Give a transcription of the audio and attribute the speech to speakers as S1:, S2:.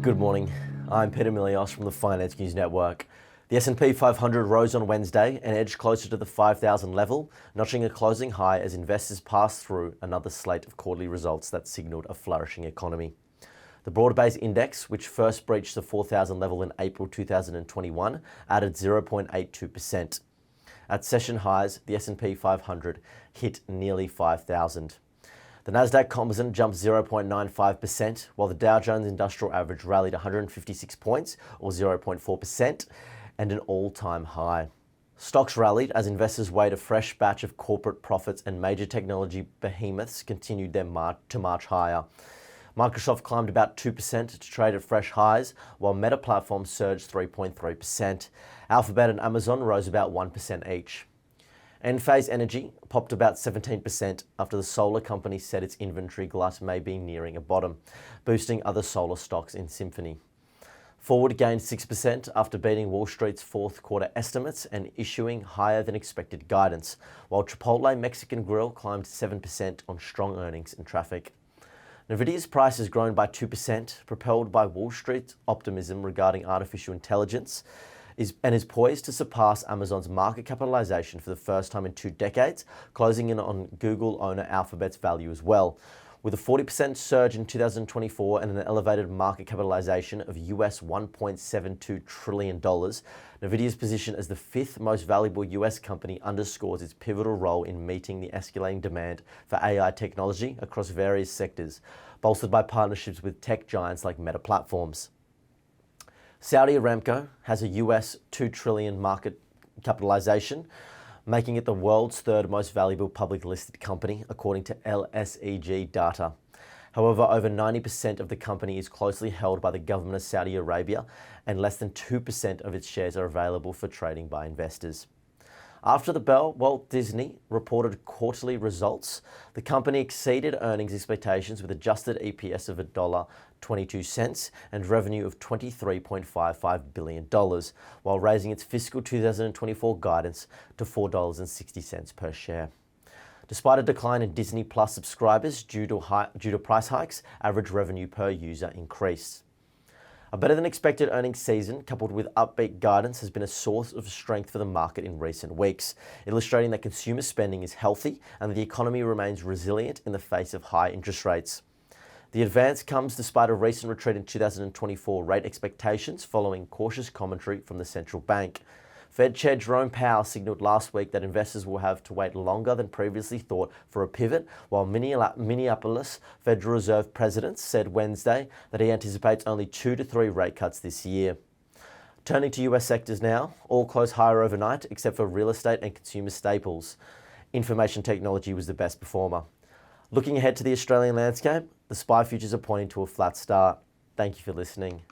S1: Good morning. I'm Peter Milios from the Finance News Network. The S&P 500 rose on Wednesday and edged closer to the 5,000 level, notching a closing high as investors passed through another slate of quarterly results that signalled a flourishing economy. The broad-based index, which first breached the 4,000 level in April 2021, added 0.82%. At session highs, the S&P 500 hit nearly 5,000. The Nasdaq Composite jumped 0.95%, while the Dow Jones Industrial Average rallied 156 points, or 0.4%, and an all-time high. Stocks rallied as investors weighed a fresh batch of corporate profits and major technology behemoths continued their to march higher. Microsoft climbed about 2% to trade at fresh highs, while Meta platforms surged 3.3%. Alphabet and Amazon rose about 1% each. Enphase Energy popped about 17% after the solar company said its inventory glut may be nearing a bottom, boosting other solar stocks in symphony. Forward gained 6% after beating Wall Street's fourth quarter estimates and issuing higher than expected guidance, while Chipotle Mexican Grill climbed 7% on strong earnings and traffic. Nvidia's price has grown by 2%, propelled by Wall Street's optimism regarding artificial intelligence, and is poised to surpass Amazon's market capitalization for the first time in 2 decades, closing in on Google owner Alphabet's value as well. With a 40% surge in 2024 and an elevated market capitalization of US $1.72 trillion, Nvidia's position as the 5th most valuable US company underscores its pivotal role in meeting the escalating demand for AI technology across various sectors, bolstered by partnerships with tech giants like Meta platforms. Saudi Aramco has a US $2 trillion market capitalization, making it the world's 3rd most valuable public listed company, according to LSEG data. However, over 90% of the company is closely held by the government of Saudi Arabia, and less than 2% of its shares are available for trading by investors. After the bell, Walt Disney reported quarterly results. The company exceeded earnings expectations with adjusted EPS of $1.22 and revenue of $23.55 billion, while raising its fiscal 2024 guidance to $4.60 per share. Despite a decline in Disney Plus subscribers due to price hikes, average revenue per user increased. A better-than-expected earnings season, coupled with upbeat guidance, has been a source of strength for the market in recent weeks, illustrating that consumer spending is healthy and that the economy remains resilient in the face of high interest rates. The advance comes despite a recent retreat in 2024 rate expectations following cautious commentary from the central bank. Fed Chair Jerome Powell signaled last week that investors will have to wait longer than previously thought for a pivot, while Minneapolis Federal Reserve President said Wednesday that he anticipates only 2 to 3 rate cuts this year. Turning to US sectors now, all closed higher overnight except for real estate and consumer staples. Information technology was the best performer. Looking ahead to the Australian landscape, the SPI futures are pointing to a flat start. Thank you for listening.